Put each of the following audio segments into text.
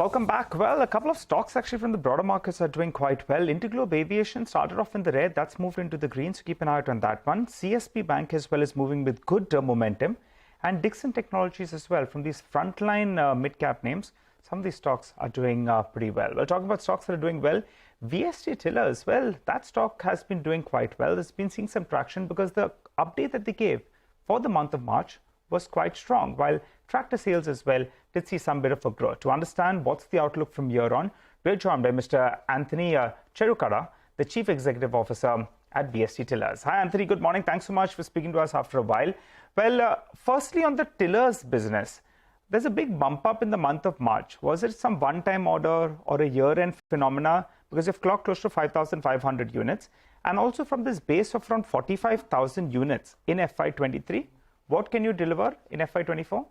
Welcome back. Well, a couple of stocks actually from the broader markets are doing quite well. Interglobe Aviation started off in the red. That's moved into the green, so keep an eye out on that one. CSB Bank as well is moving with good momentum. And Dixon Technologies as well. From these frontline mid-cap names, some of these stocks are doing pretty well. We'll talk about stocks that are doing well. VST Tillers, well, that stock has been doing quite well. It's been seeing some traction because the update that they gave for the month of March was quite strong, while tractor sales as well did see some bit of a growth. To understand what's the outlook from here on, we're joined by Mr. Anthony Cherukada, the Chief Executive Officer at VST Tillers. Hi, Anthony. Good morning. Thanks so much for speaking to us after a while. Well, firstly, on the Tillers business, there's a big bump up in the month of March. Was it some one-time order or a year-end phenomena? Because you've clocked close to 5,500 units. And also from this base of around 45,000 units in FY23, what can you deliver in FY24?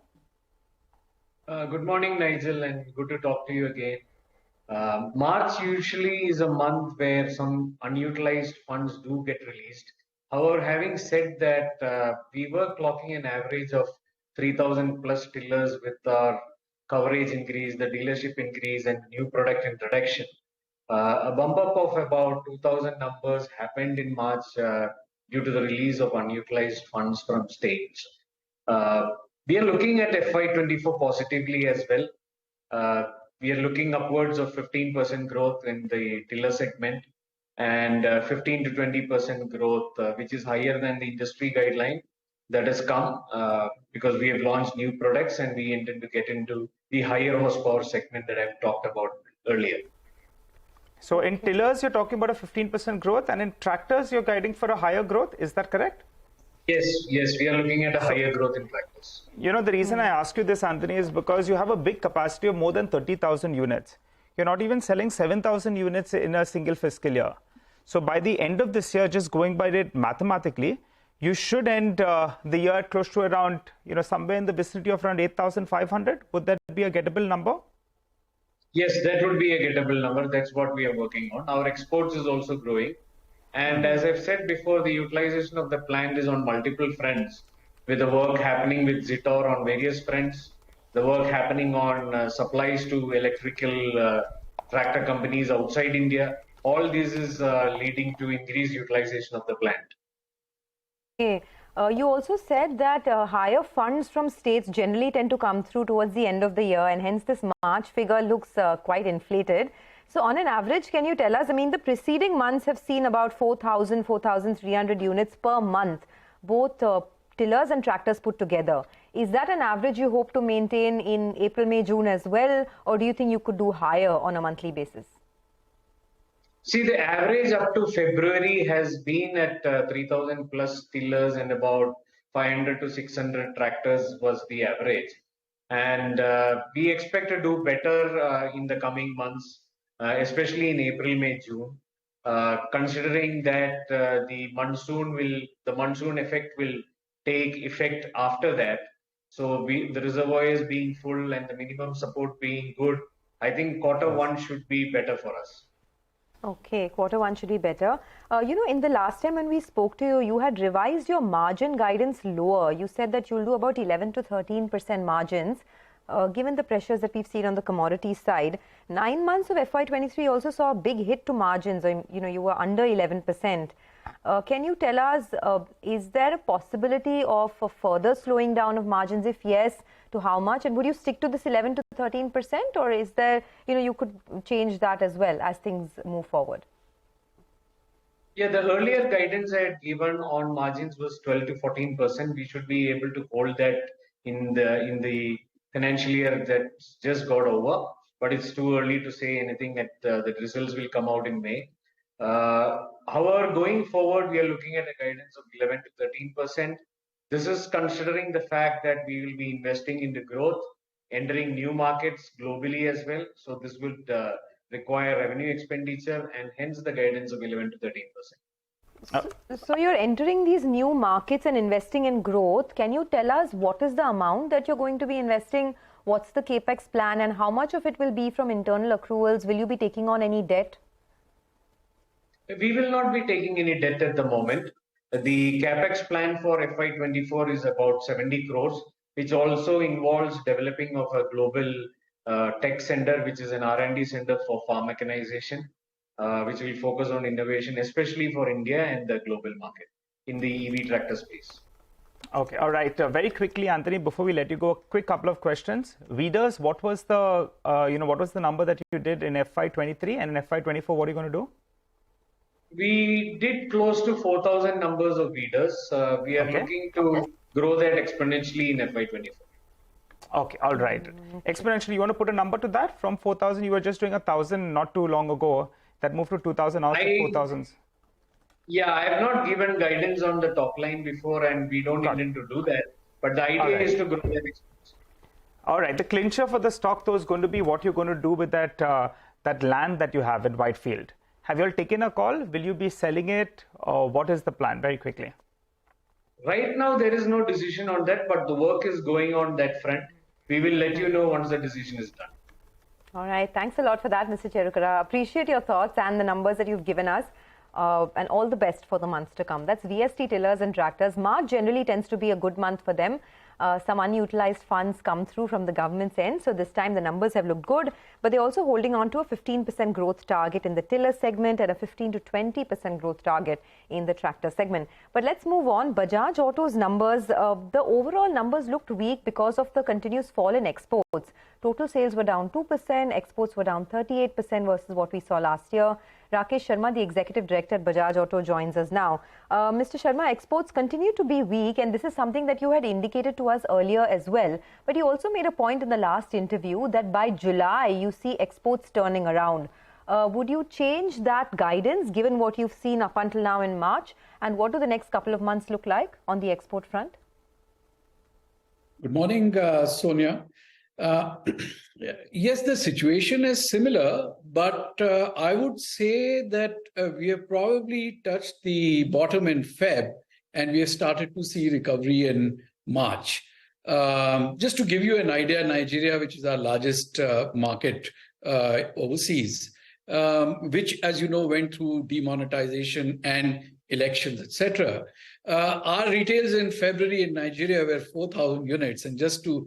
Good morning, Nigel, and good to talk to you again. March usually is a month where some unutilized funds do get released. However, having said that, we were clocking an average of 3,000 plus tillers with our coverage increase, the dealership increase, and new product introduction. A bump up of about 2,000 numbers happened in March due to the release of unutilized funds from states. We are looking at FY24 positively as well. We are looking upwards of 15% growth in the tiller segment and 15 to 20% growth, which is higher than the industry guideline that has come because we have launched new products and we intend to get into the higher horsepower segment that I've talked about earlier. So in tillers, you're talking about a 15% growth, and in tractors, you're guiding for a higher growth. Is that correct? Yes, we are looking at a higher growth in tractors. You know, the reason I ask you this, Anthony, is because you have a big capacity of more than 30,000 units. You're not even selling 7,000 units in a single fiscal year. So by the end of this year, just going by it mathematically, you should end the year at close to around, somewhere in the vicinity of around 8,500. Would that be a gettable number? Yes, that would be a gettable number. That's what we are working on. Our exports is also growing. And as I've said before, the utilization of the plant is on multiple fronts, with the work happening with Zitor on various fronts, the work happening on supplies to electrical tractor companies outside India. All this is leading to increased utilization of the plant. Okay. You also said that higher funds from states generally tend to come through towards the end of the year, and hence this March figure looks quite inflated. So on an average, can you tell us, the preceding months have seen about 4,000, 4,300 units per month, both tillers and tractors put together. Is that an average you hope to maintain in April, May, June as well, or do you think you could do higher on a monthly basis? See, the average up to February has been at 3,000 plus tillers and about 500 to 600 tractors was the average. And we expect to do better in the coming months, especially in April, May, June, considering that the monsoon effect will take effect after that. So the reservoirs being full and the minimum support being good, I think Q1 should be better for us. Okay, Q1 should be better. In the last time when we spoke to you, you had revised your margin guidance lower. You said that you'll do about 11 to 13% margins. Given the pressures that we've seen on the commodity side, 9 months of FY23 also saw a big hit to margins. You were under 11%. Can you tell us, is there a possibility of a further slowing down of margins? If yes, to how much? And would you stick to this 11 to 13%, or is there, you could change that as well as things move forward? Yeah, the earlier guidance I had given on margins was 12 to 14%. We should be able to hold that in the financial year that's just got over, but it's too early to say anything. The results will come out in May. However, going forward, we are looking at a guidance of 11 to 13%. This is considering the fact that we will be investing in the growth, entering new markets globally as well. So this would require revenue expenditure, and hence the guidance of 11 to 13%. So you're entering these new markets and investing in growth. Can you tell us what is the amount that you're going to be investing? What's the capex plan, and how much of it will be from internal accruals? Will you be taking on any debt? We will not be taking any debt at the moment. The capex plan for FY24 is about 70 crores, which also involves developing of a global tech center, which is an R&D center for farm mechanization, which will focus on innovation, especially for India and the global market in the EV tractor space. Okay, all right. Very quickly, Anthony, before we let you go, a quick couple of questions. Readers, what was the what was the number that you did in FY23, and in FY24, what are you going to do? We did close to 4,000 numbers of readers. We are looking to grow that exponentially in FY24. Okay, all right. Exponentially, you want to put a number to that? From 4,000, you were just doing 1,000 not too long ago. That moved to 2,000, now to 4,000. Yeah, I have not given guidance on the top line before, and we don't intend to do that. But the idea is to grow that exponentially. All right. The clincher for the stock, though, is going to be what you're going to do with that that land that you have in Whitefield. Have you all taken a call? Will you be selling it, or what is the plan? Very quickly. Right now, there is no decision on that, but the work is going on that front. We will let you know once the decision is done. All right. Thanks a lot for that, Mr. Cherukara. Appreciate your thoughts and the numbers that you've given us. And all the best for the months to come. That's VST tillers and tractors. March generally tends to be a good month for them. Some unutilized funds come through from the government's end. So this time the numbers have looked good, but they're also holding on to a 15% growth target in the tiller segment and a 15 to 20% growth target in the tractor segment. But let's move on. Bajaj Auto's numbers, the overall numbers looked weak because of the continuous fall in exports. Total sales were down 2%, exports were down 38% versus what we saw last year. Rakesh Sharma, the Executive Director at Bajaj Auto, joins us now. Mr. Sharma, exports continue to be weak, and this is something that you had indicated to us earlier as well. But you also made a point in the last interview that by July, you see exports turning around. Would you change that guidance given what you've seen up until now in March? And what do the next couple of months look like on the export front? Good morning, Sonia. Yes, the situation is similar, but I would say that we have probably touched the bottom in Feb, and we have started to see recovery in March. Just to give you an idea, Nigeria, which is our largest market overseas, which, as you know, went through demonetization and elections, etc. Our retails in February in Nigeria were 4,000 units. And just to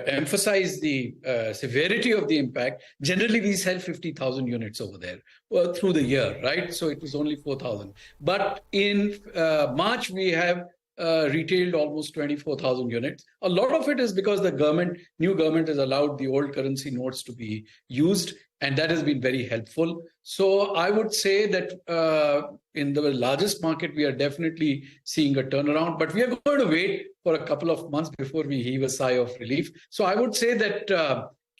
emphasize the severity of the impact, generally we sell 50,000 units over there through the year, right? So it was only 4,000. But in March, we have retailed almost 24,000 units. A lot of it is because the new government has allowed the old currency notes to be used, and that has been very helpful. So I would say that in the largest market, we are definitely seeing a turnaround, but we are going to wait for a couple of months before we heave a sigh of relief. So I would say that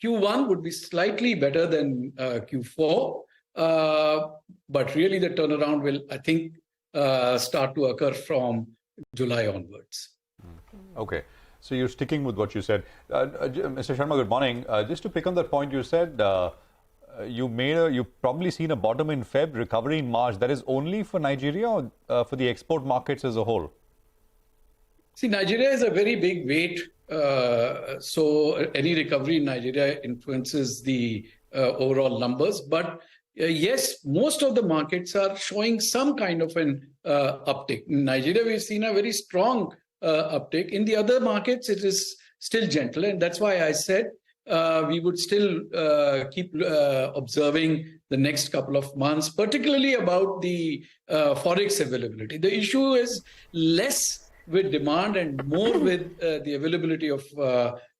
Q1 would be slightly better than Q4, but really the turnaround will, I think, start to occur from July onwards. Okay. So you're sticking with what you said. Mr. Sharma, good morning. Just to pick on that point, you said you've probably seen a bottom in Feb, recovery in March. That is only for Nigeria or for the export markets as a whole? See, Nigeria is a very big weight. So any recovery in Nigeria influences the overall numbers. But yes, most of the markets are showing some kind of an uptick. In Nigeria, we've seen a very strong uptick. In the other markets, it is still gentle. And that's why I said we would still keep observing the next couple of months, particularly about the forex availability. The issue is less with demand and more with the availability of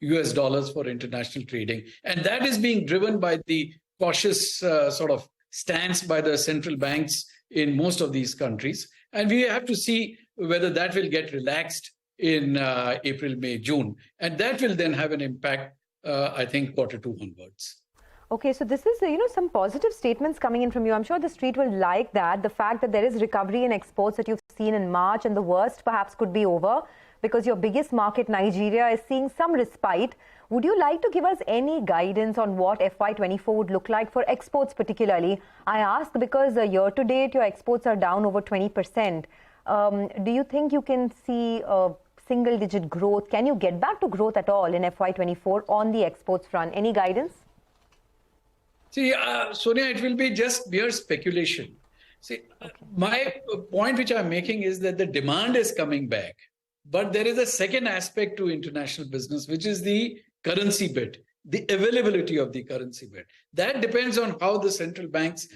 US dollars for international trading. And that is being driven by the cautious sort of stance by the central banks in most of these countries. And we have to see whether that will get relaxed in April, May, June. And that will then have an impact, I think, Q2 onwards. Okay, so this is, some positive statements coming in from you. I'm sure the street will like that. The fact that there is recovery in exports that you've seen in March, and the worst perhaps could be over because your biggest market, Nigeria, is seeing some respite. Would you like to give us any guidance on what FY24 would look like for exports particularly? I ask because year to date, your exports are down over 20%. Do you think you can see single-digit growth? Can you get back to growth at all in FY24 on the exports front? Any guidance? See, Sonia, it will be just mere speculation. See, my point which I'm making is that the demand is coming back. But there is a second aspect to international business, which is the currency bit, the availability of the currency bit. That depends on how the central banks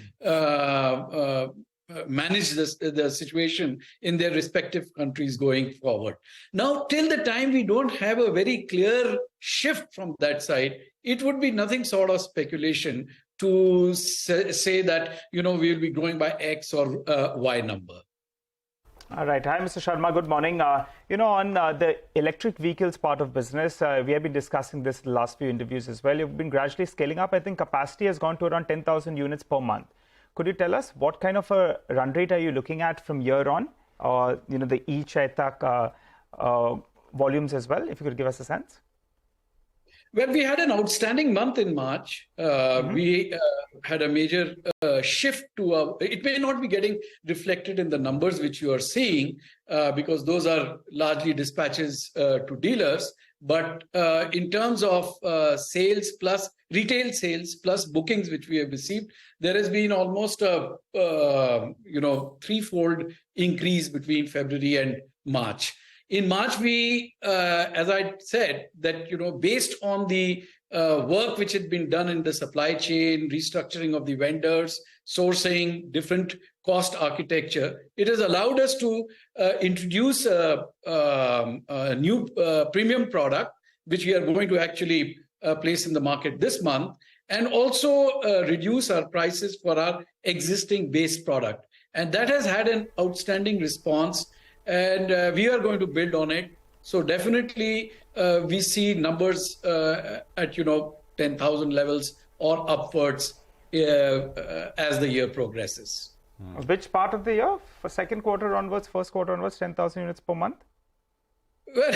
manage the situation in their respective countries going forward. Now, till the time we don't have a very clear shift from that side, it would be nothing sort of speculation to say that, we'll be growing by X or Y number. All right. Hi, Mr. Sharma. Good morning. On the electric vehicles part of business, we have been discussing this in the last few interviews as well. You've been gradually scaling up. I think capacity has gone to around 10,000 units per month. Could you tell us what kind of a run rate are you looking at from here on? The e-Chaitak volumes as well, if you could give us a sense. Well, we had an outstanding month in March. We had a major shift to it may not be getting reflected in the numbers which you are seeing because those are largely dispatches to dealers. But in terms of sales plus retail sales plus bookings which we have received, there has been almost a threefold increase between February and March. In March, we, as I said, that based on the work which had been done in the supply chain, restructuring of the vendors, sourcing, different cost architecture, it has allowed us to introduce a new premium product, which we are going to actually place in the market this month, and also reduce our prices for our existing base product. And that has had an outstanding response, and we are going to build on it. So definitely we see numbers at 10,000 levels or upwards as the year progresses. Which part of the year? For second quarter onwards, first quarter onwards, 10,000 units per month? Well,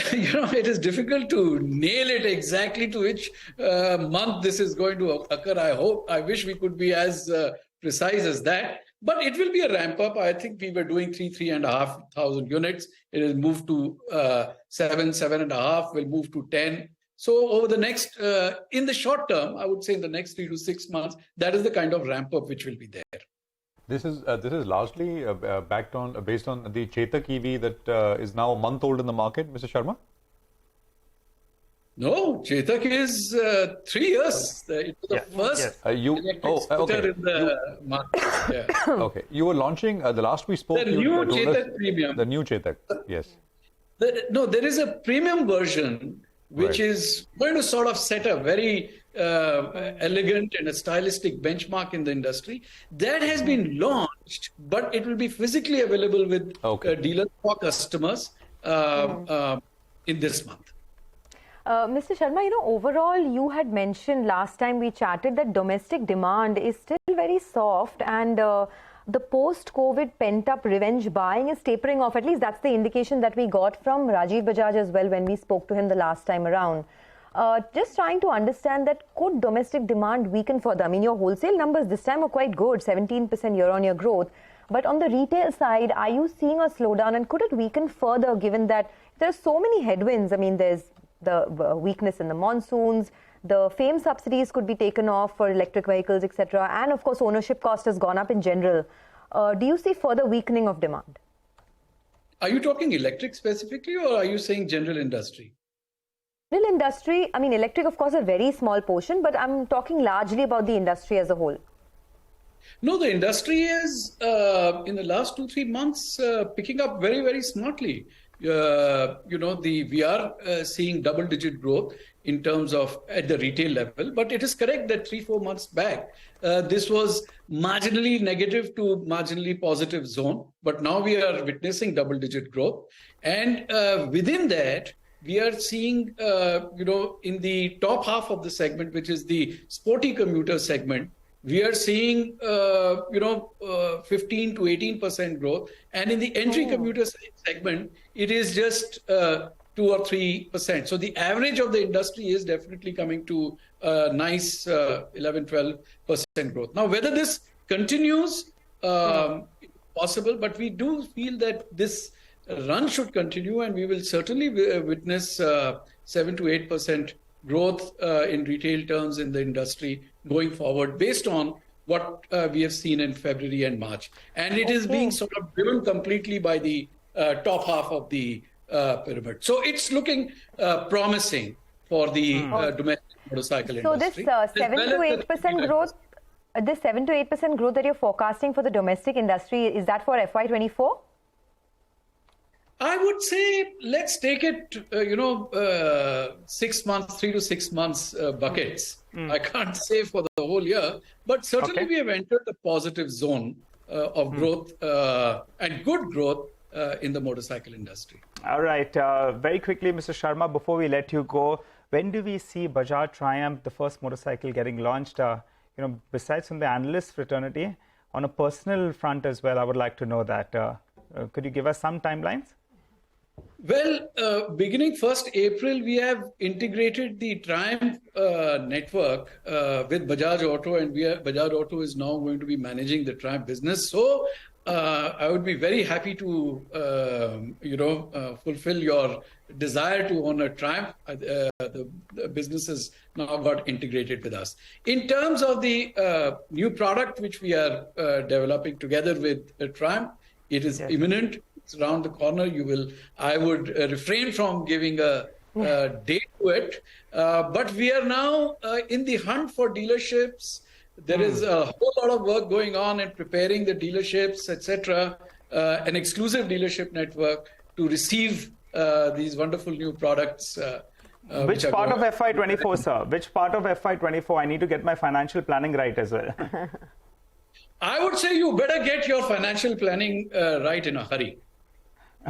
it is difficult to nail it exactly to which month this is going to occur. I wish we could be as precise as that. But it will be a ramp up. I think we were doing 3,500 units. It has moved to 7,500. Will move to 10. So over the next, in the short term, I would say in the next 3 to 6 months, that is the kind of ramp up which will be there. This is largely based on the Chetak EV that is now a month old in the market, Mr. Sharma. No, Chetak is 3 years. It was the first electric scooter in the market. Yeah. Okay, you were launching the last we spoke. The new Chetak Premium. The new Chetak, yes. There is a premium version which is going to sort of set a very elegant and a stylistic benchmark in the industry. That has been launched, but it will be physically available with dealers for customers in this month. Mr. Sharma, overall, you had mentioned last time we chatted that domestic demand is still very soft and the post-COVID pent-up revenge buying is tapering off. At least that's the indication that we got from Rajiv Bajaj as well when we spoke to him the last time around. Just trying to understand that could domestic demand weaken further? I mean, your wholesale numbers this time are quite good, 17% year-on-year growth. But on the retail side, are you seeing a slowdown and could it weaken further given that there's so many headwinds? I mean, there's the weakness in the monsoons, the FAME subsidies could be taken off for electric vehicles, etc. And of course, ownership cost has gone up in general. Do you see further weakening of demand? Are you talking electric specifically or are you saying general industry? General industry, I mean, electric, of course, a very small portion, but I'm talking largely about the industry as a whole. No, the industry is, in the last 2-3 months, picking up very, very smartly. We are seeing double-digit growth in terms of at the retail level. But it is correct that 3-4 months back, this was marginally negative to marginally positive zone. But now we are witnessing double-digit growth. And within that, we are seeing, in the top half of the segment, which is the sporty commuter segment, we are seeing, 15 to 18% growth. And in the entry commuter segment, it is just 2 or 3%. So the average of the industry is definitely coming to a nice 11-12% growth. Now, whether this continues, possible, but we do feel that this run should continue and we will certainly witness 7 to 8% growth in retail terms in the industry going forward based on what we have seen in February and March. And it is being sort of driven completely by the top half of the pyramid. So it's looking promising for the domestic motorcycle industry. So this 7 to 8% growth, this 7 to 8% growth that you're forecasting for the domestic industry, is that for FY24? I would say let's take it, 6 months, 3 to 6 months buckets. I can't say for the whole year, but certainly we have entered the positive zone of growth and good growth in the motorcycle industry. All right. Very quickly, Mr. Sharma, before we let you go, when do we see Bajaj Triumph, the first motorcycle, getting launched? Besides from the analyst fraternity, on a personal front as well, I would like to know that. Could you give us some timelines? Well, beginning 1st April, we have integrated the Triumph network with Bajaj Auto, and Bajaj Auto is now going to be managing the Triumph business. So I would be very happy to, fulfill your desire to own a Triumph. The business has now got integrated with us. In terms of the new product which we are developing together with Triumph, it is imminent. It's around the corner. I would refrain from giving a date to it. But we are now in the hunt for dealerships. There is a whole lot of work going on in preparing the dealerships, etc., an exclusive dealership network to receive these wonderful new products. Which part of FY24, sir? Which part of FY24? I need to get my financial planning right as well. I would say you better get your financial planning right in a hurry.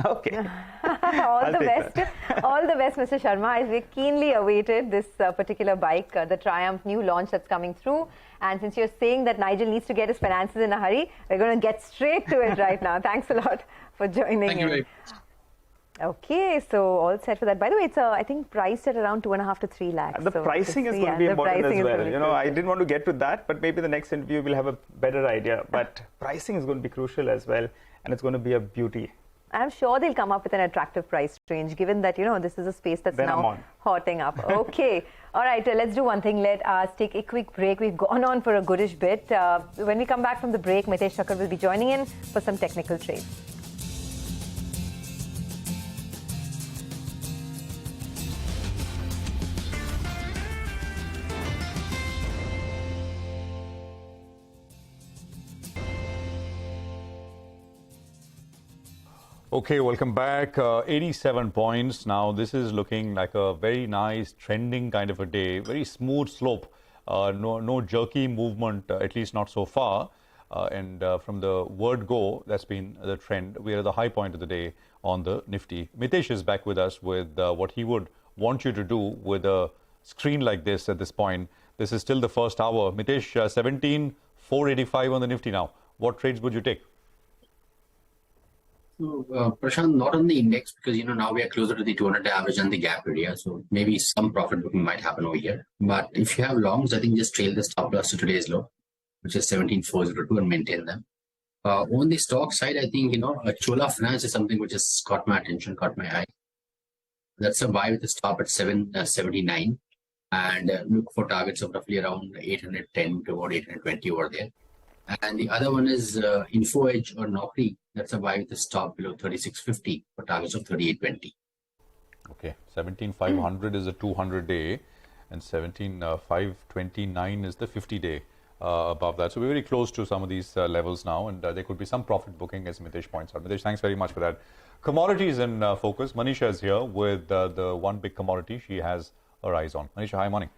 Okay. All the best, Mr. Sharma. We keenly awaited this particular bike, the Triumph new launch that's coming through. And since you're saying that Nigel needs to get his finances in a hurry, we're going to get straight to it right now. Thanks a lot for joining Thank you very much. Okay, so all set for that. By the way, it's I think priced at around 2.5 to 3 lakhs. The pricing is going to be important as well. I didn't want to get to that, but maybe the next interview we'll have a better idea. But pricing is going to be crucial as well, and it's going to be a beauty. I'm sure they'll come up with an attractive price range, given that, this is a space that's now hotting up. Okay. All right. Let's do one thing. Let us take a quick break. We've gone on for a goodish bit. When we come back from the break, Mitesh Thakkar will be joining in for some technical trades. Okay, welcome back. 87 points. Now, this is looking like a very nice trending kind of a day. Very smooth slope. No jerky movement, at least not so far. And from the word go, that's been the trend. We are at the high point of the day on the Nifty. Mitesh is back with us with what he would want you to do with a screen like this at this point. This is still the first hour. Mitesh, 17,485 on the Nifty now. What trades would you take? So, Prashant, not on the index because, now we are closer to the 200 average and the gap area. So maybe some profit booking might happen over here. But if you have longs, I think just trail the stop loss to today's low, which is 17,402 and maintain them. On the stock side, I think, Chola Finance is something which has caught my attention, caught my eye. That's a buy with a stop at 779 and look for targets of roughly around 810 to about 820 over there. And the other one is Info Edge or Naukri. That's a buy with a stop below 3650 for targets of 3820. Okay, 17,500 is a 200-day and 17,529 is the 50-day above that. So we're very close to some of these levels now, and there could be some profit booking, as Mitesh points out. Mitesh, thanks very much for that. Commodities in focus. Manisha is here with the one big commodity she has her eyes on. Manisha, hi, morning.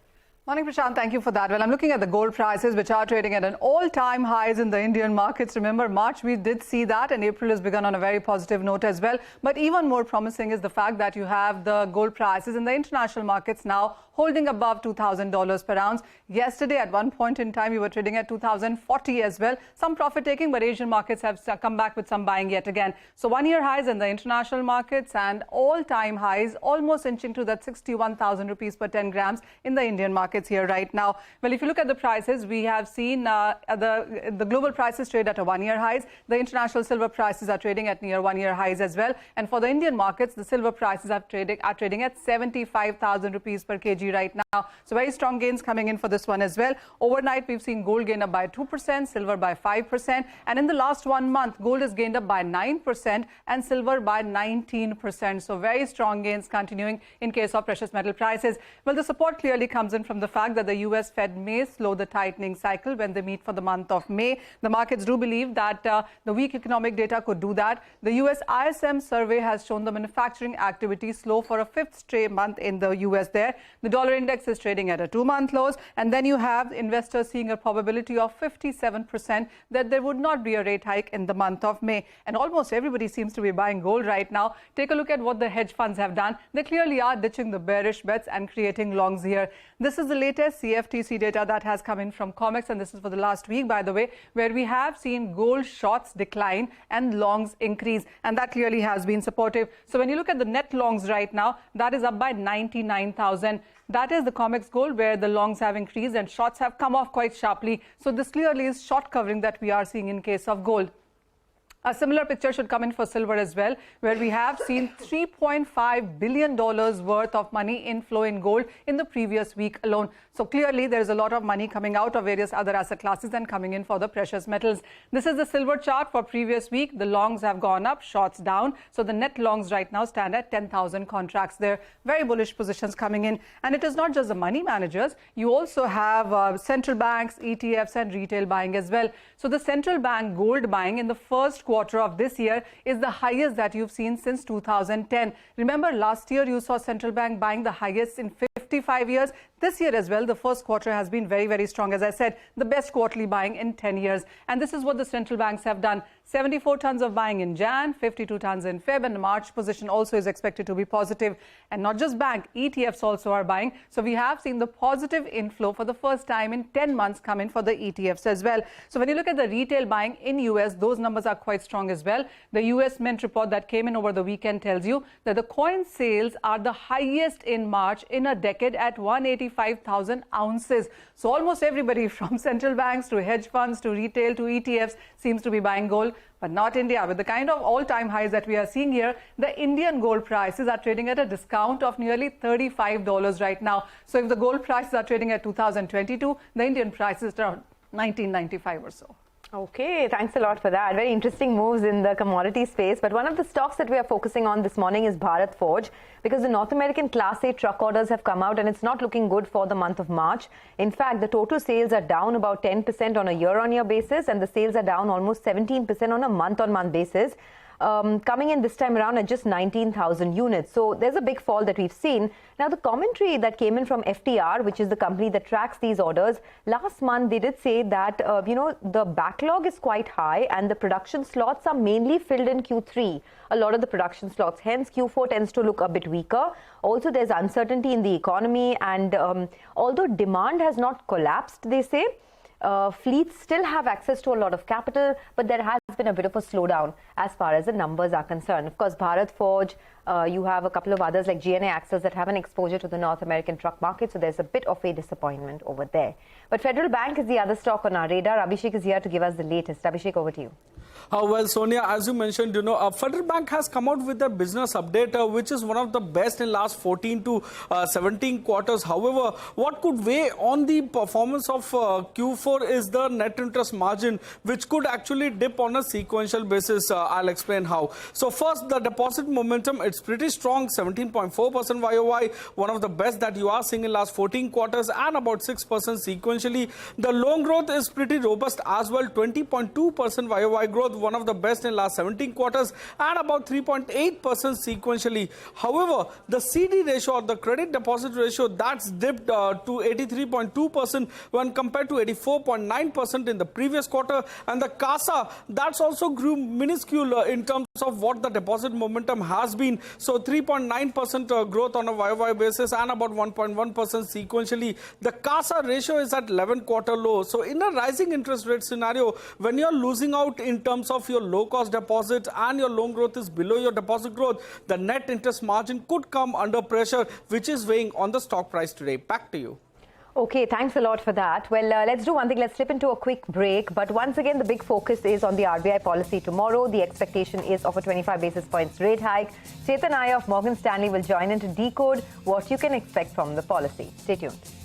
Morning, Prashant. Thank you for that. Well, I'm looking at the gold prices, which are trading at an all-time highs in the Indian markets. Remember, March, we did see that, and April has begun on a very positive note as well. But even more promising is the fact that you have the gold prices in the international markets now holding above $2,000 per ounce. Yesterday, at one point in time, we were trading at $2,040 as well. Some profit taking, but Asian markets have come back with some buying yet again. So one-year highs in the international markets and all-time highs almost inching to that 61,000 rupees per 10 grams in the Indian market. markets here right now? Well, if you look at the prices, we have seen the global prices trade at a one-year highs. The international silver prices are trading at near one-year highs as well. And for the Indian markets, the silver prices are trading at 75,000 rupees per kg right now. So very strong gains coming in for this one as well. Overnight, we've seen gold gain up by 2%, silver by 5%. And in the last 1 month, gold has gained up by 9% and silver by 19%. So very strong gains continuing in case of precious metal prices. Well, the support clearly comes in from the fact that the US Fed may slow the tightening cycle when they meet for the month of May. The markets do believe that the weak economic data could do that. The US ISM survey has shown the manufacturing activity slow for a 5th straight month in the US there. The dollar index is trading at a 2-month lows. And then you have investors seeing a probability of 57% that there would not be a rate hike in the month of May. And almost everybody seems to be buying gold right now. Take a look at what the hedge funds have done. They clearly are ditching the bearish bets and creating longs here. This is the latest CFTC data that has come in from COMEX, and this is for the last week, by the way, where we have seen gold shorts decline and longs increase, and that clearly has been supportive. So when you look at the net longs right now, that is up by 99,000. That is the COMEX gold, where the longs have increased and shorts have come off quite sharply. So this clearly is short covering that we are seeing in case of gold. A similar picture should come in for silver as well, where we have seen $3.5 billion worth of money inflow in gold in the previous week alone. So clearly there is a lot of money coming out of various other asset classes and coming in for the precious metals. This is the silver chart for previous week. The longs have gone up, shorts down. So the net longs right now stand at 10,000 contracts there. Very bullish positions coming in. And it is not just the money managers. You also have central banks, ETFs and retail buying as well. So the central bank gold buying in the first quarter of this year is the highest that you've seen since 2010. Remember, last year you saw central bank buying the highest in 55 years. This year as well, the first quarter has been very, very strong. As I said, the best quarterly buying in 10 years. And this is what the central banks have done. 74 tons of buying in Jan, 52 tons in Feb, and the March position also is expected to be positive. And not just bank, ETFs also are buying. So we have seen the positive inflow for the first time in 10 months come in for the ETFs as well. So when you look at the retail buying in US, those numbers are quite strong as well. The US Mint report that came in over the weekend tells you that the coin sales are the highest in March in a decade at 185,000 ounces. So almost everybody from central banks to hedge funds to retail to ETFs seems to be buying gold. But not India. With the kind of all-time highs that we are seeing here, the Indian gold prices are trading at a discount of nearly $35 right now. So if the gold prices are trading at 2022, the Indian prices are around 1995 or so. Okay, thanks a lot for that. Very interesting moves in the commodity space. But one of the stocks that we are focusing on this morning is Bharat Forge, because the North American Class 8 truck orders have come out and it's not looking good for the month of March. In fact, the total sales are down about 10% on a year-on-year basis, and the sales are down almost 17% on a month-on-month basis. Coming in this time around at just 19,000 units. So there's a big fall that we've seen. Now, the commentary that came in from FTR, which is the company that tracks these orders, last month they did say that, the backlog is quite high and the production slots are mainly filled in Q3. A lot of the production slots. Hence, Q4 tends to look a bit weaker. Also, there's uncertainty in the economy, and although demand has not collapsed, they say, fleets still have access to a lot of capital, but there has been a bit of a slowdown as far as the numbers are concerned. Of course, Bharat Forge, you have a couple of others like GNA Axles that have an exposure to the North American truck market, so there's a bit of a disappointment over there. But Federal Bank is the other stock on our radar. Abhishek is here to give us the latest. Abhishek, over to you. Well, Sonia, as you mentioned, Federal Bank has come out with a business update, which is one of the best in last 14 to 17 quarters. However, what could weigh on the performance of Q4 is the net interest margin, which could actually dip on a sequential basis. I'll explain how. So first, the deposit momentum, it's pretty strong, 17.4% YOY, one of the best that you are seeing in last 14 quarters, and about 6% sequentially. The loan growth is pretty robust as well, 20.2% YOY growth, one of the best in last 17 quarters, and about 3.8% sequentially. However, the CD ratio, or the credit deposit ratio, that's dipped to 83.2% when compared to 84.9% in the previous quarter, and the CASA, that's also grew minuscule in terms of what the deposit momentum has been. So 3.9% growth on a YOY basis and about 1.1% sequentially. The CASA ratio is at 11-quarter low. So in a rising interest rate scenario, when you're losing out in terms of your low-cost deposits and your loan growth is below your deposit growth, the net interest margin could come under pressure, which is weighing on the stock price today. Back to you. Okay, thanks a lot for that. Well, let's do one thing. Let's slip into a quick break. But once again, the big focus is on the RBI policy tomorrow. The expectation is of a 25 basis points rate hike. Chetan Iyer of Morgan Stanley will join in to decode what you can expect from the policy. Stay tuned.